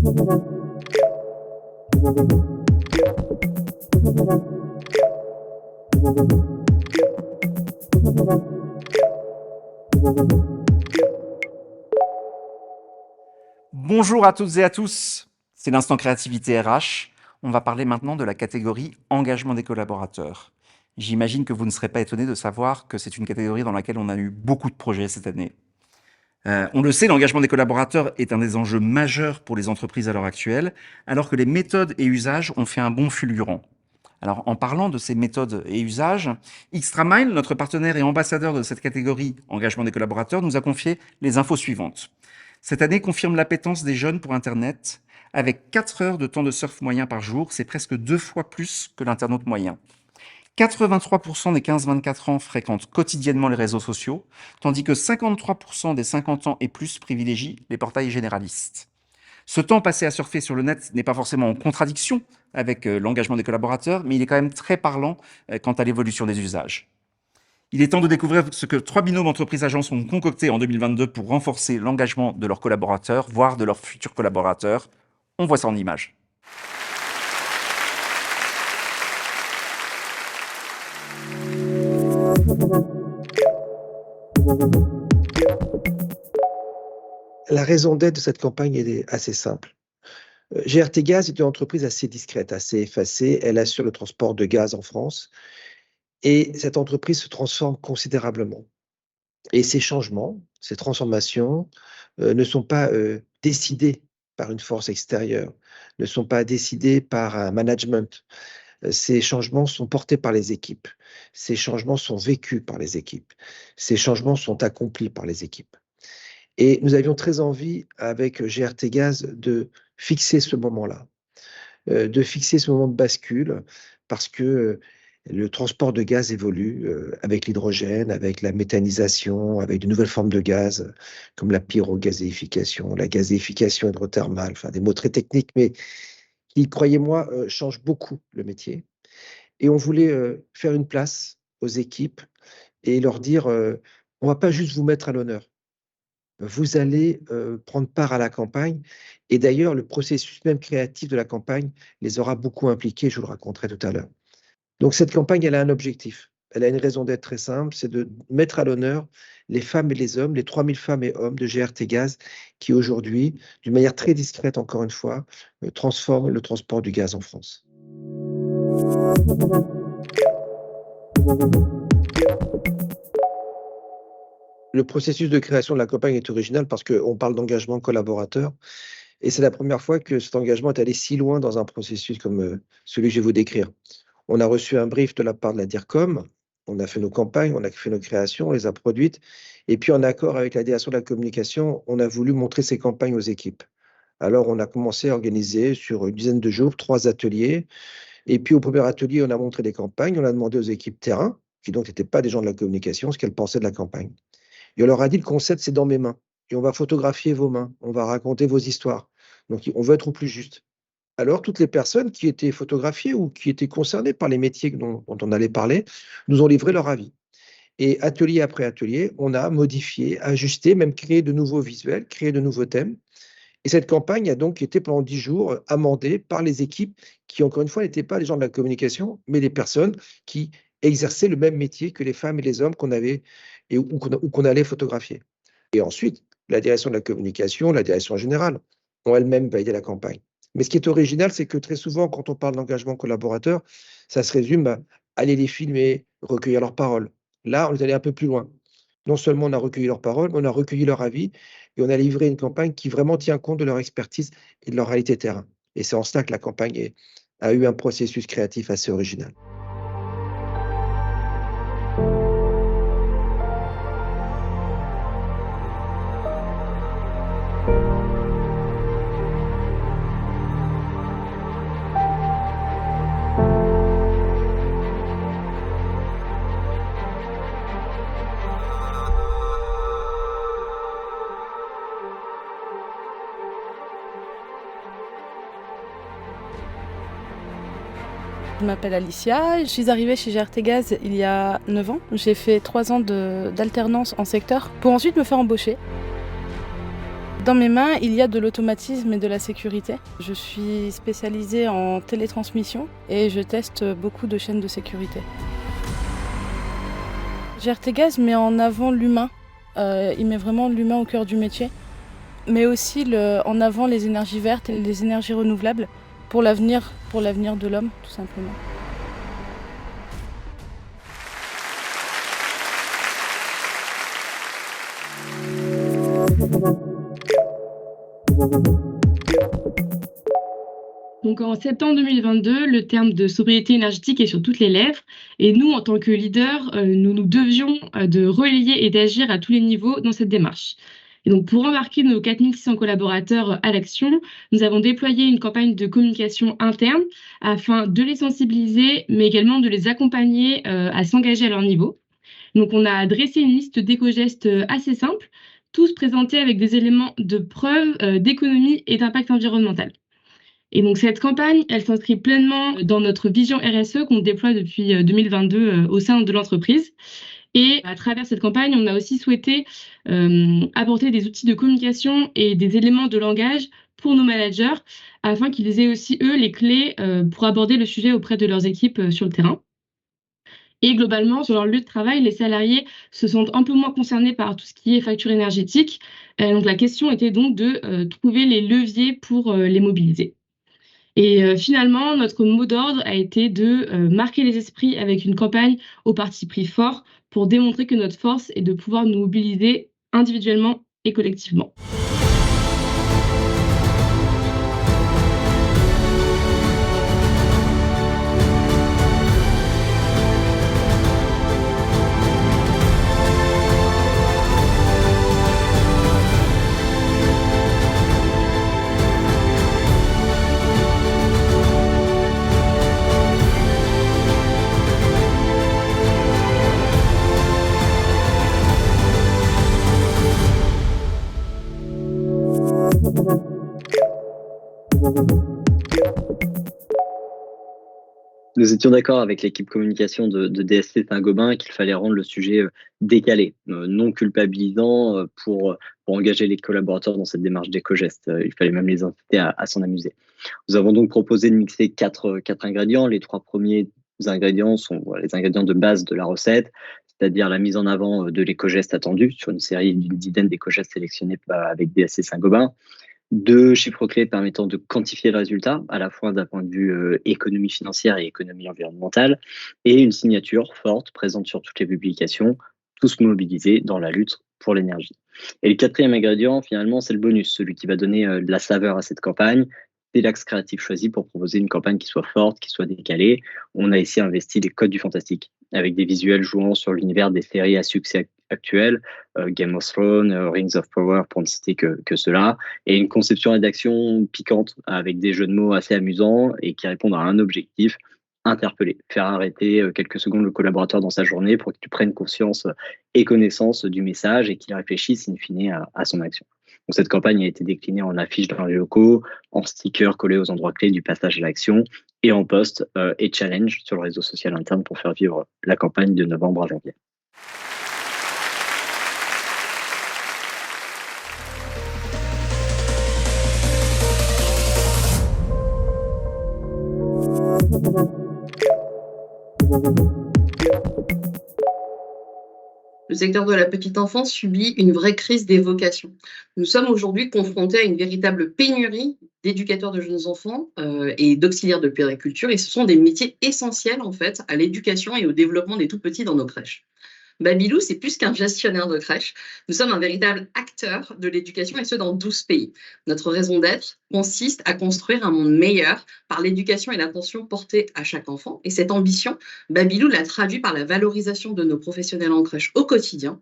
Bonjour à toutes et à tous, c'est l'instant créativité RH. On va parler maintenant de la catégorie engagement des collaborateurs. J'imagine que vous ne serez pas étonnés de savoir que c'est une catégorie dans laquelle on a eu beaucoup de projets cette année. On le sait, l'engagement des collaborateurs est un des enjeux majeurs pour les entreprises à l'heure actuelle, alors que les méthodes et usages ont fait un bond fulgurant. Alors, en parlant de ces méthodes et usages, Xtramile, notre partenaire et ambassadeur de cette catégorie engagement des collaborateurs, nous a confié les infos suivantes. Cette année confirme l'appétence des jeunes pour Internet. Avec 4 heures de temps de surf moyen par jour, c'est presque 2 fois plus que l'internaute moyen. 83% des 15-24 ans fréquentent quotidiennement les réseaux sociaux, tandis que 53% des 50 ans et plus privilégient les portails généralistes. Ce temps passé à surfer sur le net n'est pas forcément en contradiction avec l'engagement des collaborateurs, mais il est quand même très parlant quant à l'évolution des usages. Il est temps de découvrir ce que 3 binômes entreprises-agences ont concocté en 2022 pour renforcer l'engagement de leurs collaborateurs, voire de leurs futurs collaborateurs. On voit ça en images. La raison d'être de cette campagne est assez simple. GRT Gaz est une entreprise assez discrète, assez effacée. Elle assure le transport de gaz en France et cette entreprise se transforme considérablement. Et ces changements, ces transformations ne sont pas décidés par une force extérieure, ne sont pas décidés par un management. Ces changements sont portés par les équipes. Ces changements sont vécus par les équipes. Ces changements sont accomplis par les équipes. Et nous avions très envie, avec GRT Gaz, de fixer ce moment-là, de fixer ce moment de bascule, parce que le transport de gaz évolue avec l'hydrogène, avec la méthanisation, avec de nouvelles formes de gaz, comme la pyrogazéification, la gazéification hydrothermale, enfin des mots très techniques, mais qui, croyez-moi, changent beaucoup le métier. Et on voulait faire une place aux équipes et leur dire, on ne va pas juste vous mettre à l'honneur. Vous allez prendre part à la campagne et d'ailleurs le processus même créatif de la campagne les aura beaucoup impliqués, je vous le raconterai tout à l'heure. Donc cette campagne, elle a un objectif. Elle a une raison d'être très simple, c'est de mettre à l'honneur les femmes et les hommes, les 3000 femmes et hommes de GRT Gaz qui aujourd'hui, d'une manière très discrète encore une fois, transforment le transport du gaz en France. Le processus de création de la campagne est original parce qu'on parle d'engagement collaborateur et c'est la première fois que cet engagement est allé si loin dans un processus comme celui que je vais vous décrire. On a reçu un brief de la part de la DIRCOM, on a fait nos campagnes, on a fait nos créations, on les a produites et puis en accord avec la direction de la communication, on a voulu montrer ces campagnes aux équipes. Alors on a commencé à organiser sur une dizaine de jours 3 ateliers et puis au premier atelier, on a montré des campagnes, on a demandé aux équipes terrain, qui donc n'étaient pas des gens de la communication, ce qu'elles pensaient de la campagne. Et on leur a dit: «Le concept, c'est dans mes mains et on va photographier vos mains, on va raconter vos histoires. Donc on veut être au plus juste». Alors toutes les personnes qui étaient photographiées ou qui étaient concernées par les métiers dont on allait parler, nous ont livré leur avis. Et atelier après atelier, on a modifié, ajusté, même créé de nouveaux visuels, créé de nouveaux thèmes. Et cette campagne a donc été pendant 10 jours amendée par les équipes qui, encore une fois, n'étaient pas les gens de la communication, mais des personnes qui exerçaient le même métier que les femmes et les hommes qu'on avait et ou qu'on allait photographier. Et ensuite, la direction de la communication, la direction générale ont elles-mêmes validé la campagne. Mais ce qui est original, c'est que très souvent, quand on parle d'engagement collaborateur, ça se résume à aller les filmer, recueillir leurs paroles. Là, on est allé un peu plus loin. Non seulement on a recueilli leurs paroles, mais on a recueilli leur avis et on a livré une campagne qui vraiment tient compte de leur expertise et de leur réalité terrain. Et c'est en cela que la campagne a eu un processus créatif assez original. Je m'appelle Alicia, je suis arrivée chez GRT Gaz il y a 9 ans. J'ai fait 3 ans d'alternance en secteur pour ensuite me faire embaucher. Dans mes mains, il y a de l'automatisme et de la sécurité. Je suis spécialisée en télétransmission et je teste beaucoup de chaînes de sécurité. GRTgaz met en avant l'humain. Il met vraiment l'humain au cœur du métier, mais aussi en avant les énergies vertes et les énergies renouvelables pour l'avenir de l'homme, tout simplement. Donc en septembre 2022, le terme de sobriété énergétique est sur toutes les lèvres et nous, en tant que leaders, nous nous devions de relayer et d'agir à tous les niveaux dans cette démarche. Et donc pour embarquer nos 4600 collaborateurs à l'action, nous avons déployé une campagne de communication interne afin de les sensibiliser, mais également de les accompagner à s'engager à leur niveau. Donc on a dressé une liste d'éco-gestes assez simple, tous présentés avec des éléments de preuve d'économie et d'impact environnemental. Et donc cette campagne, elle s'inscrit pleinement dans notre vision RSE qu'on déploie depuis 2022 au sein de l'entreprise. Et à travers cette campagne, on a aussi souhaité apporter des outils de communication et des éléments de langage pour nos managers, afin qu'ils aient aussi, eux, les clés pour aborder le sujet auprès de leurs équipes sur le terrain. Et globalement, sur leur lieu de travail, les salariés se sentent un peu moins concernés par tout ce qui est facture énergétique. Donc la question était donc de trouver les leviers pour les mobiliser. Et finalement, notre mot d'ordre a été de marquer les esprits avec une campagne au parti pris fort pour démontrer que notre force est de pouvoir nous mobiliser individuellement et collectivement. Nous étions d'accord avec l'équipe communication de DSC Saint-Gobain qu'il fallait rendre le sujet décalé, non culpabilisant pour engager les collaborateurs dans cette démarche d'éco-gestes. Il fallait même les inciter à s'en amuser. Nous avons donc proposé de mixer quatre ingrédients. Les 3 premiers ingrédients sont les ingrédients de base de la recette, c'est-à-dire la mise en avant de l'éco-geste attendu sur une série d'une dizaine d'éco-gestes sélectionnés avec DSC Saint-Gobain. 2 chiffres clés permettant de quantifier le résultat, à la fois d'un point de vue économie financière et économie environnementale, et une signature forte présente sur toutes les publications, tous mobilisés dans la lutte pour l'énergie. Et le 4e ingrédient, finalement, c'est le bonus, celui qui va donner de la saveur à cette campagne. C'est l'axe créatif choisi pour proposer une campagne qui soit forte, qui soit décalée. On a ici investi les codes du fantastique, avec des visuels jouant sur l'univers des séries à succès actuels, Game of Thrones, Rings of Power, pour ne citer que cela, et une conception rédaction piquante, avec des jeux de mots assez amusants et qui répondent à un objectif: interpeller, faire arrêter quelques secondes le collaborateur dans sa journée pour qu'il prenne conscience et connaissance du message et qu'il réfléchisse in fine à son action. Donc cette campagne a été déclinée en affiches dans les locaux, en stickers collés aux endroits clés du passage à l'action, et en post et challenge sur le réseau social interne pour faire vivre la campagne de novembre à janvier. Le secteur de la petite enfance subit une vraie crise des vocations. Nous sommes aujourd'hui confrontés à une véritable pénurie d'éducateurs de jeunes enfants et d'auxiliaires de puériculture, et ce sont des métiers essentiels en fait à l'éducation et au développement des tout petits dans nos crèches. Babylou, c'est plus qu'un gestionnaire de crèche. Nous sommes un véritable acteur de l'éducation, et ce dans 12 pays. Notre raison d'être consiste à construire un monde meilleur par l'éducation et l'attention portée à chaque enfant. Et cette ambition, Babylou l'a traduit par la valorisation de nos professionnels en crèche au quotidien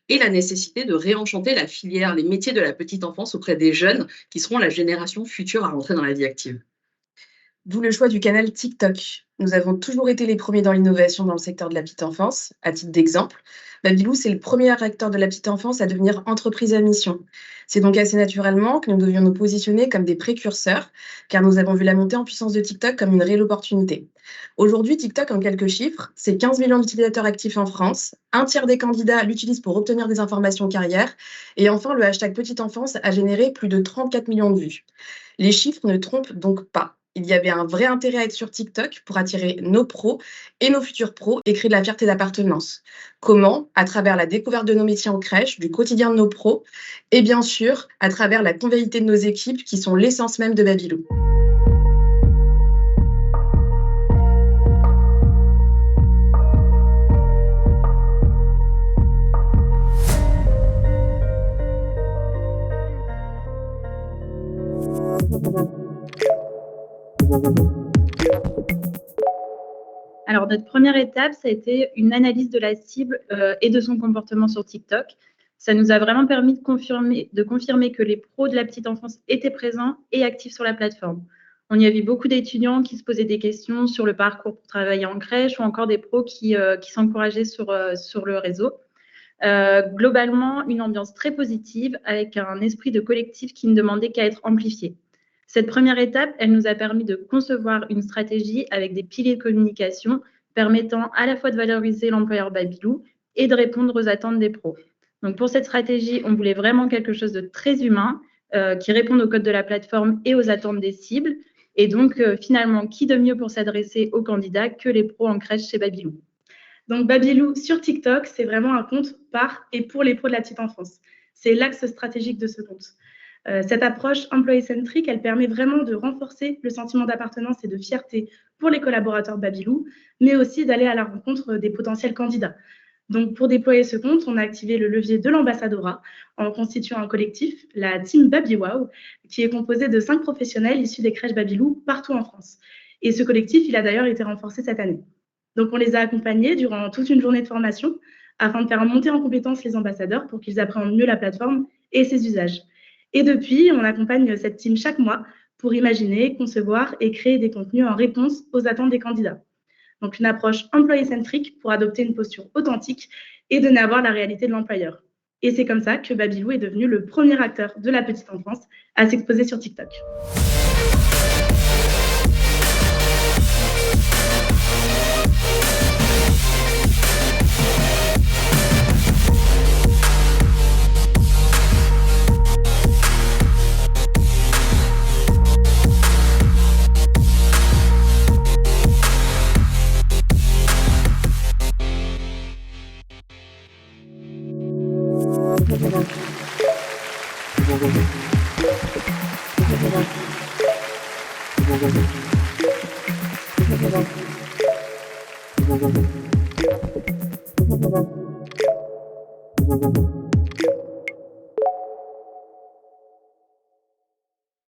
et la nécessité de réenchanter la filière, les métiers de la petite enfance auprès des jeunes qui seront la génération future à rentrer dans la vie active. D'où le choix du canal TikTok. Nous avons toujours été les premiers dans l'innovation dans le secteur de la petite enfance. À titre d'exemple, Babylou, c'est le premier acteur de la petite enfance à devenir entreprise à mission. C'est donc assez naturellement que nous devions nous positionner comme des précurseurs, car nous avons vu la montée en puissance de TikTok comme une réelle opportunité. Aujourd'hui, TikTok, en quelques chiffres, c'est 15 millions d'utilisateurs actifs en France, un tiers des candidats l'utilisent pour obtenir des informations carrière, et enfin, le hashtag petite enfance a généré plus de 34 millions de vues. Les chiffres ne trompent donc pas. Il y avait un vrai intérêt à être sur TikTok pour attirer nos pros et nos futurs pros et créer de la fierté d'appartenance. Comment? À travers la découverte de nos métiers en crèche, du quotidien de nos pros et bien sûr à travers la convivialité de nos équipes qui sont l'essence même de Babylou. Alors, notre première étape, ça a été une analyse de la cible et de son comportement sur TikTok. Ça nous a vraiment permis de confirmer que les pros de la petite enfance étaient présents et actifs sur la plateforme. On y a vu beaucoup d'étudiants qui se posaient des questions sur le parcours pour travailler en crèche ou encore des pros qui s'encourageaient sur le réseau. Globalement, une ambiance très positive avec un esprit de collectif qui ne demandait qu'à être amplifié. Cette première étape, elle nous a permis de concevoir une stratégie avec des piliers de communication permettant à la fois de valoriser l'employeur Babylou et de répondre aux attentes des pros. Donc pour cette stratégie, on voulait vraiment quelque chose de très humain qui réponde aux codes de la plateforme et aux attentes des cibles. Et donc finalement, qui de mieux pour s'adresser aux candidats que les pros en crèche chez Babylou. Donc Babylou sur TikTok, c'est vraiment un compte par et pour les pros de la petite enfance. C'est l'axe stratégique de ce compte. Cette approche employé-centrique, elle permet vraiment de renforcer le sentiment d'appartenance et de fierté pour les collaborateurs de Babylou, mais aussi d'aller à la rencontre des potentiels candidats. Donc, pour déployer ce compte, on a activé le levier de l'ambassadorat en constituant un collectif, la Team BabyWow, qui est composé de 5 professionnels issus des crèches Babylou partout en France. Et ce collectif, il a d'ailleurs été renforcé cette année. Donc, on les a accompagnés durant toute une journée de formation afin de faire monter en compétence les ambassadeurs pour qu'ils appréhendent mieux la plateforme et ses usages. Et depuis, on accompagne cette team chaque mois pour imaginer, concevoir et créer des contenus en réponse aux attentes des candidats. Donc, une approche employé-centrique pour adopter une posture authentique et donner à voir la réalité de l'employeur. Et c'est comme ça que Babylou est devenu le premier acteur de la petite enfance à s'exposer sur TikTok. Thank you.